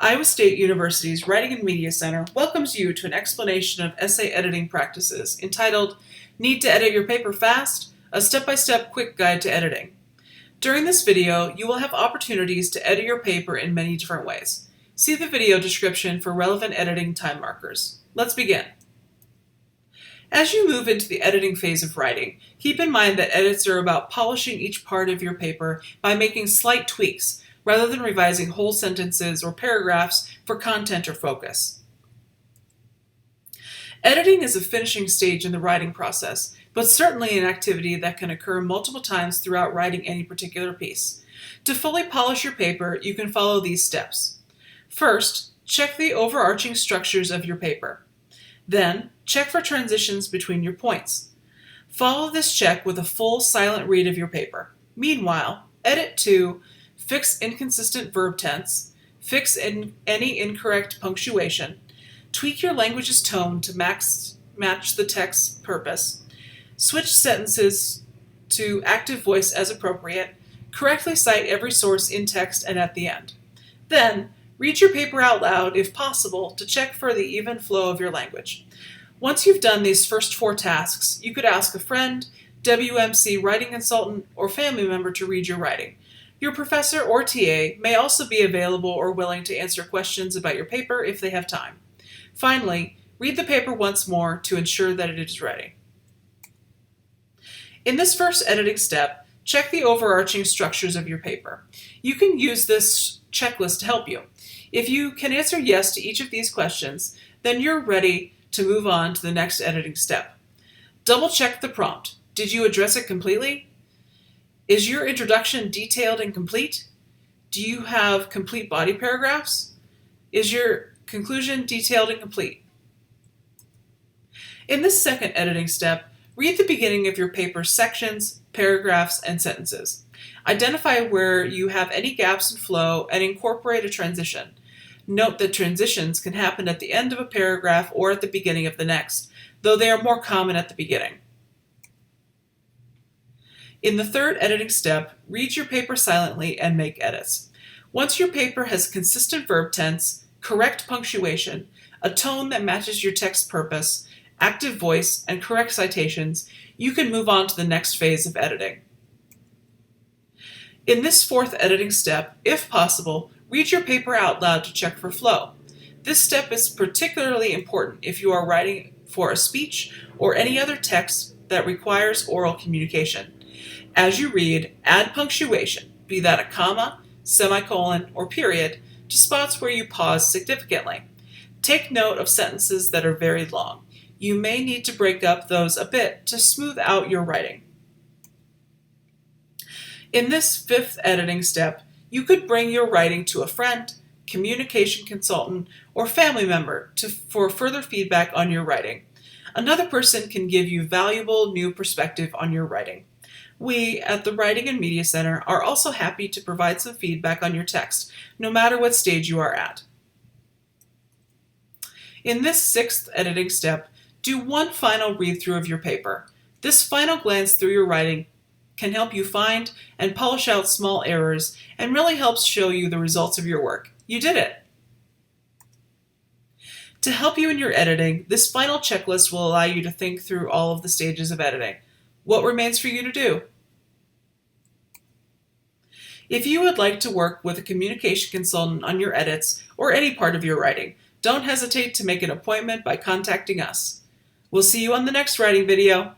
Iowa State University's Writing and Media Center welcomes you to an explanation of essay editing practices entitled Need to Edit Your Paper Fast? A Step-by-Step Quick Guide to Editing. During this video, you will have opportunities to edit your paper in many different ways. See the video description for relevant editing time markers. Let's begin. As you move into the editing phase of writing, keep in mind that edits are about polishing each part of your paper by making slight tweaks, rather than revising whole sentences or paragraphs for content or focus. Editing is a finishing stage in the writing process, but certainly an activity that can occur multiple times throughout writing any particular piece. To fully polish your paper, you can follow these steps. First, check the overarching structures of your paper. Then, check for transitions between your points. Follow this check with a full silent read of your paper. Meanwhile, edit to fix inconsistent verb tense, fix any incorrect punctuation, tweak your language's tone to match the text's purpose, switch sentences to active voice as appropriate, correctly cite every source in text and at the end. Then, read your paper out loud if possible to check for the even flow of your language. Once you've done these first 4 tasks, you could ask a friend, WMC writing consultant, or family member to read your writing. Your professor or TA may also be available or willing to answer questions about your paper if they have time. Finally, read the paper once more to ensure that it is ready. In this first editing step, check the overarching structures of your paper. You can use this checklist to help you. If you can answer yes to each of these questions, then you're ready to move on to the next editing step. Double check the prompt. Did you address it completely? Is your introduction detailed and complete? Do you have complete body paragraphs? Is your conclusion detailed and complete? In this second editing step, read the beginning of your paper's sections, paragraphs, and sentences. Identify where you have any gaps in flow and incorporate a transition. Note that transitions can happen at the end of a paragraph or at the beginning of the next, though they are more common at the beginning. In the third editing step, read your paper silently and make edits. Once your paper has consistent verb tense, correct punctuation, a tone that matches your text purpose, active voice, and correct citations, you can move on to the next phase of editing. In this fourth editing step, if possible, read your paper out loud to check for flow. This step is particularly important if you are writing for a speech or any other text that requires oral communication. As you read, add punctuation, be that a comma, semicolon, or period, to spots where you pause significantly. Take note of sentences that are very long. You may need to break up those a bit to smooth out your writing. In this fifth editing step, you could bring your writing to a friend, communication consultant, or family member for further feedback on your writing. Another person can give you valuable new perspective on your writing. We, at the Writing and Media Center, are also happy to provide some feedback on your text, no matter what stage you are at. In this sixth editing step, do one final read-through of your paper. This final glance through your writing can help you find and polish out small errors and really helps show you the results of your work. You did it! To help you in your editing, this final checklist will allow you to think through all of the stages of editing. What remains for you to do? If you would like to work with a communication consultant on your edits or any part of your writing, don't hesitate to make an appointment by contacting us. We'll see you on the next writing video.